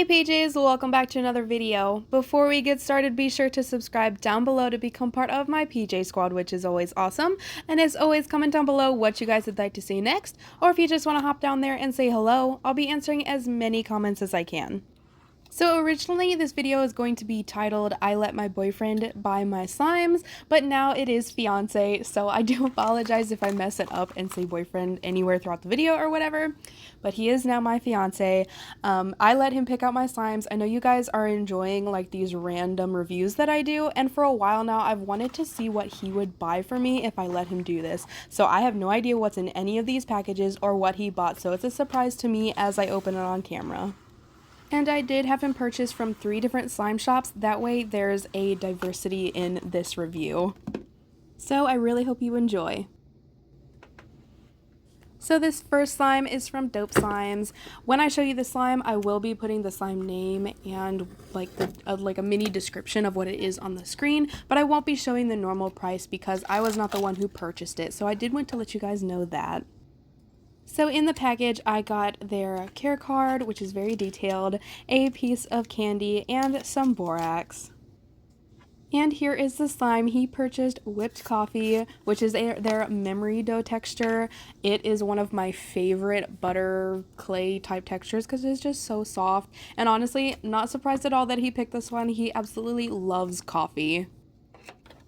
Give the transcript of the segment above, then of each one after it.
Hey PJs, welcome back to another video. Before we get started, be sure to subscribe down below to become part of my PJ squad, which is always awesome. And as always, comment down below what you guys would like to see next, or if you just want to hop down there and say hello, I'll be answering as many comments as I can. So originally this video is going to be titled I Let My Boyfriend Buy My Slimes, but now it is Fiancé, so I do apologize if I mess it up and say boyfriend anywhere throughout the video or whatever, but he is now my fiancé. I let him pick out my slimes. I know you guys are enjoying like these random reviews that I do, and for a while now I've wanted to see what he would buy for me if I let him do this. So I have no idea what's in any of these packages or what he bought, so it's a surprise to me as I open it on camera. And I did have him purchase from 3 different slime shops, that way there's a diversity in this review. So I really hope you enjoy. So this first slime is from D0pe Slimes. When I show you the slime, I will be putting the slime name and like a mini description of what it is on the screen, but I won't be showing the normal price because I was not the one who purchased it, so I did want to let you guys know that. So in the package, I got their care card, which is very detailed, a piece of candy, and some borax. And here is the slime. He purchased whipped coffee, which is their memory dough texture. It is one of my favorite butter clay type textures because it's just so soft. And honestly, not surprised at all that he picked this one. He absolutely loves coffee.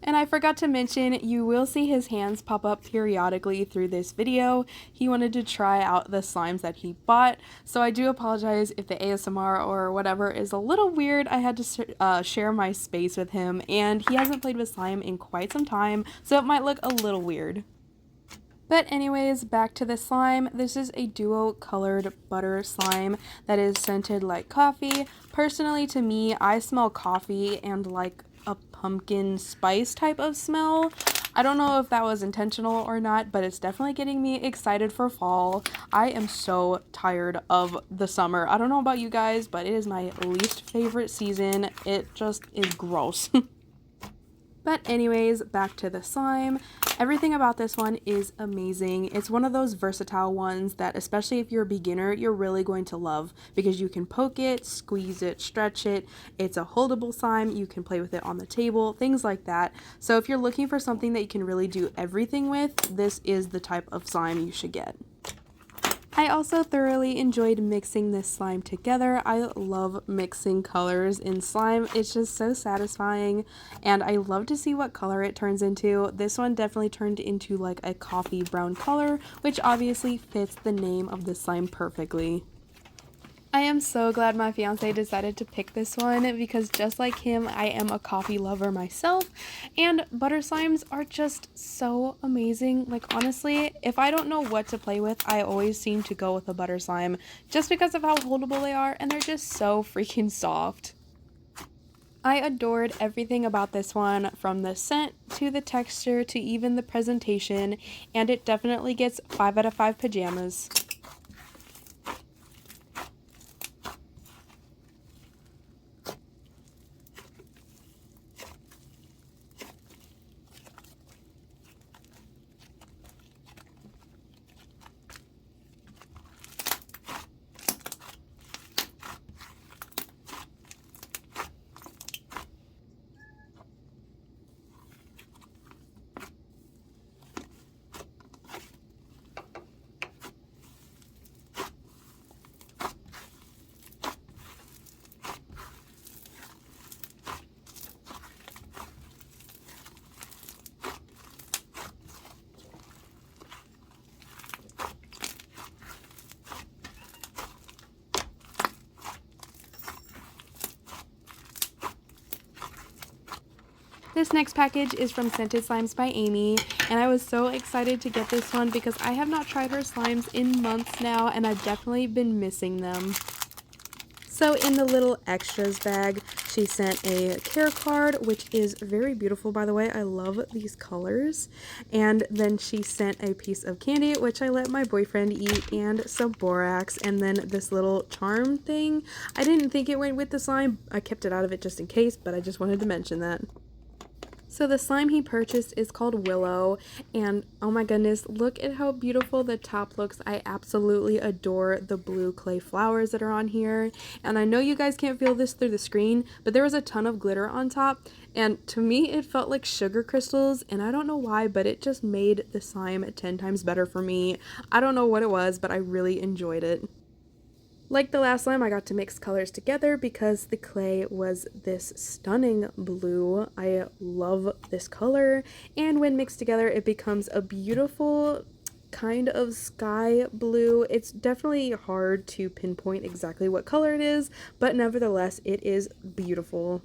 And I forgot to mention, you will see his hands pop up periodically through this video. He wanted to try out the slimes that he bought, so I do apologize if the ASMR or whatever is a little weird. I had to share my space with him, and he hasn't played with slime in quite some time, so it might look a little weird. But anyways, back to the slime. This is a duo colored butter slime that is scented like coffee. Personally, to me, I smell coffee and like a pumpkin spice type of smell. I don't know if that was intentional or not, but it's definitely getting me excited for fall. I am so tired of the summer. I don't know about you guys, but it is my least favorite season. It just is gross. But anyways, back to the slime. Everything about this one is amazing. It's one of those versatile ones that, especially if you're a beginner, you're really going to love because you can poke it, squeeze it, stretch it. It's a holdable slime. You can play with it on the table, things like that. So if you're looking for something that you can really do everything with, this is the type of slime you should get. I also thoroughly enjoyed mixing this slime together. I love mixing colors in slime. It's just so satisfying, and I love to see what color it turns into. This one definitely turned into like a coffee brown color, which obviously fits the name of the slime perfectly. I am so glad my fiance decided to pick this one because just like him, I am a coffee lover myself, and butter slimes are just so amazing. Like honestly, if I don't know what to play with, I always seem to go with a butter slime just because of how holdable they are, and they're just so freaking soft. I adored everything about this one, from the scent to the texture to even the presentation, and it definitely gets 5 out of 5 pajamas. This next package is from Scented Slimes by Amy, and I was so excited to get this one because I have not tried her slimes in months now, and I've definitely been missing them. So in the little extras bag, she sent a care card, which is very beautiful, by the way. I love these colors. And then she sent a piece of candy, which I let my boyfriend eat, and some borax, and then this little charm thing. I didn't think it went with the slime. I kept it out of it just in case, but I just wanted to mention that. So the slime he purchased is called Willow, and oh my goodness, look at how beautiful the top looks. I absolutely adore the blue clay flowers that are on here, and I know you guys can't feel this through the screen, but there was a ton of glitter on top, and to me it felt like sugar crystals, and I don't know why, but it just made the slime 10 times better for me. I don't know what it was, but I really enjoyed it. Like the last slime, I got to mix colors together because the clay was this stunning blue. I love this color, and when mixed together it becomes a beautiful kind of sky blue. It's definitely hard to pinpoint exactly what color it is, but nevertheless it is beautiful.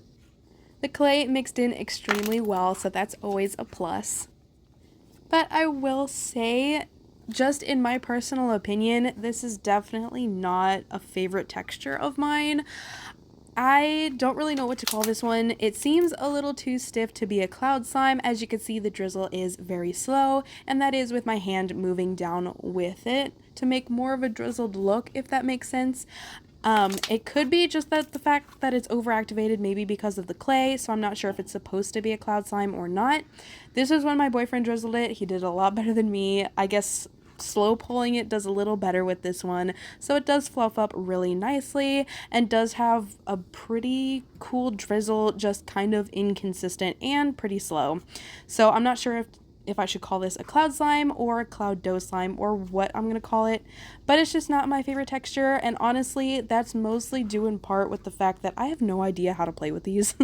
The clay mixed in extremely well, so that's always a plus. But I will say, just in my personal opinion, this is definitely not a favorite texture of mine. I don't really know what to call this one. It seems a little too stiff to be a cloud slime. As you can see, the drizzle is very slow, and that is with my hand moving down with it to make more of a drizzled look, if that makes sense. It could be just that the fact that it's overactivated, maybe because of the clay, so I'm not sure if it's supposed to be a cloud slime or not. This is when my boyfriend drizzled it. He did a lot better than me. I guess slow pulling it does a little better with this one, so it does fluff up really nicely and does have a pretty cool drizzle, just kind of inconsistent and pretty slow. So I'm not sure if I should call this a cloud slime or a cloud dough slime or what I'm gonna call it, but it's just not my favorite texture, and honestly that's mostly due in part with the fact that I have no idea how to play with these.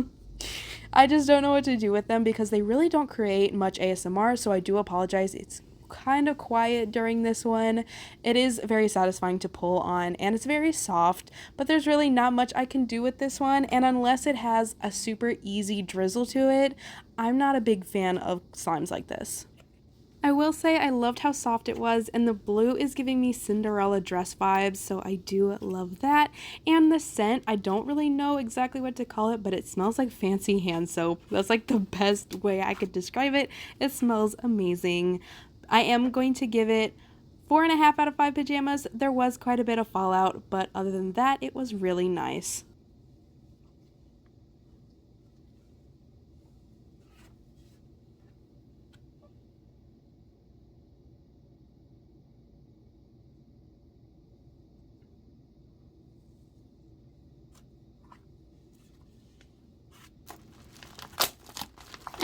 I just don't know what to do with them because they really don't create much ASMR, so I do apologize. It's kind of quiet during this one. It is very satisfying to pull on, and it's very soft, but there's really not much I can do with this one, and unless it has a super easy drizzle to it, I'm not a big fan of slimes like this. I will say I loved how soft it was, and the blue is giving me Cinderella dress vibes, so I do love that. And the scent, I don't really know exactly what to call it, but it smells like fancy hand soap. That's like the best way I could describe it. It smells amazing. I am going to give it 4.5 out of 5 pajamas. There was quite a bit of fallout, but other than that, it was really nice.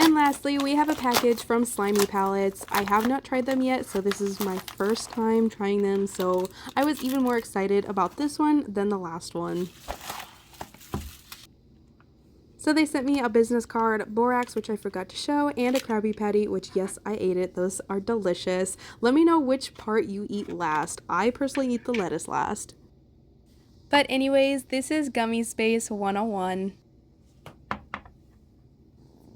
And lastly, we have a package from Slimey Pallets. I have not tried them yet, so this is my first time trying them, so I was even more excited about this one than the last one. So they sent me a business card, borax, which I forgot to show, and a Krabby Patty, which yes, I ate it. Those are delicious. Let me know which part you eat last. I personally eat the lettuce last. But anyways, this is Gummy Space 101.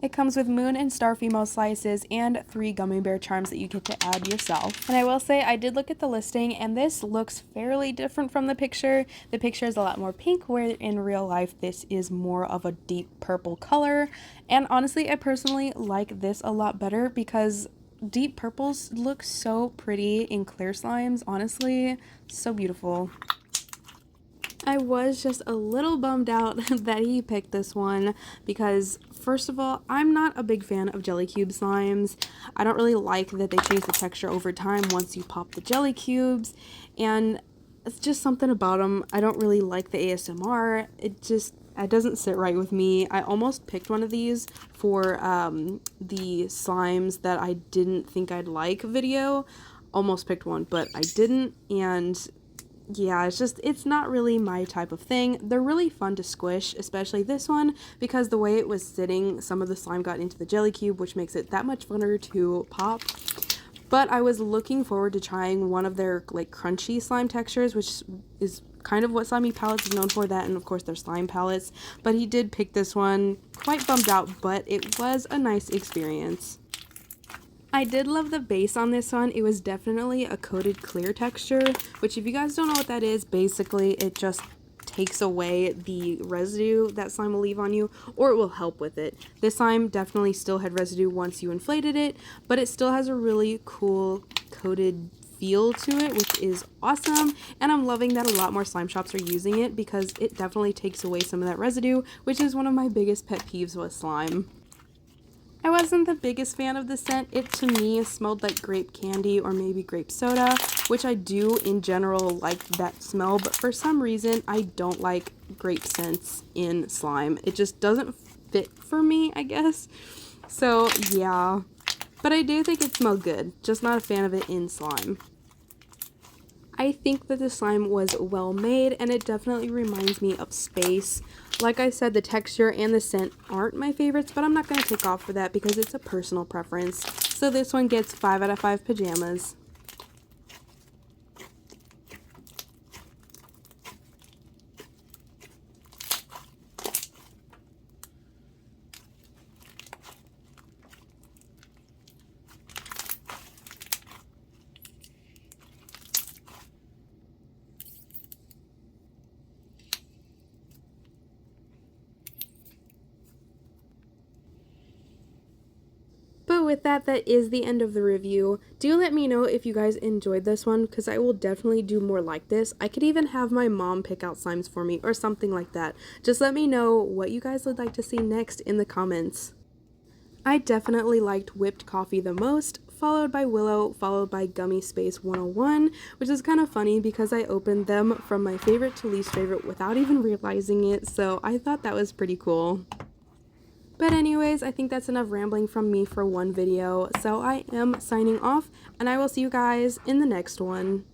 It comes with moon and star female slices and 3 gummy bear charms that you get to add yourself. And I will say I did look at the listing, and this looks fairly different from the picture. The picture is a lot more pink, where in real life this is more of a deep purple color. And honestly, I personally like this a lot better because deep purples look so pretty in clear slimes. Honestly, so beautiful. I was just a little bummed out that he picked this one because, first of all, I'm not a big fan of jelly cube slimes. I don't really like that they change the texture over time once you pop the jelly cubes, and it's just something about them. I don't really like the ASMR. It doesn't sit right with me. I almost picked one of these for the slimes that I didn't think I'd like video. Almost picked one, but I didn't, and yeah, it's not really my type of thing. They're really fun to squish, especially this one, because the way it was sitting, some of the slime got into the jelly cube, which makes it that much funner to pop. But I was looking forward to trying one of their like crunchy slime textures, which is kind of what Slimey Pallets is known for, that and of course their slime palettes. But he did pick this one. Quite bummed out, but it was a nice experience. I did love the base on this one. It was definitely a coated clear texture, which if you guys don't know what that is, basically it just takes away the residue that slime will leave on you, or it will help with it. This slime definitely still had residue once you inflated it, but it still has a really cool coated feel to it, which is awesome, and I'm loving that a lot more slime shops are using it because it definitely takes away some of that residue, which is one of my biggest pet peeves with slime. I wasn't the biggest fan of the scent. It to me smelled like grape candy or maybe grape soda, which I do in general like that smell, but for some reason I don't like grape scents in slime. It just doesn't fit for me, I guess. So yeah, but I do think it smelled good, just not a fan of it in slime. I think that the slime was well made, and it definitely reminds me of space. Like I said, the texture and the scent aren't my favorites, but I'm not going to take off for that because it's a personal preference. So this one gets 5 out of 5 pajamas. But with that, that is the end of the review. Do let me know if you guys enjoyed this one, because I will definitely do more like this. I could even have my mom pick out slimes for me or something like that. Just let me know what you guys would like to see next in the comments. I definitely liked Whipped Coffee the most, followed by Willow, followed by Gummy Space 101, which is kind of funny because I opened them from my favorite to least favorite without even realizing it, so I thought that was pretty cool. But anyways, I think that's enough rambling from me for one video, so I am signing off, and I will see you guys in the next one.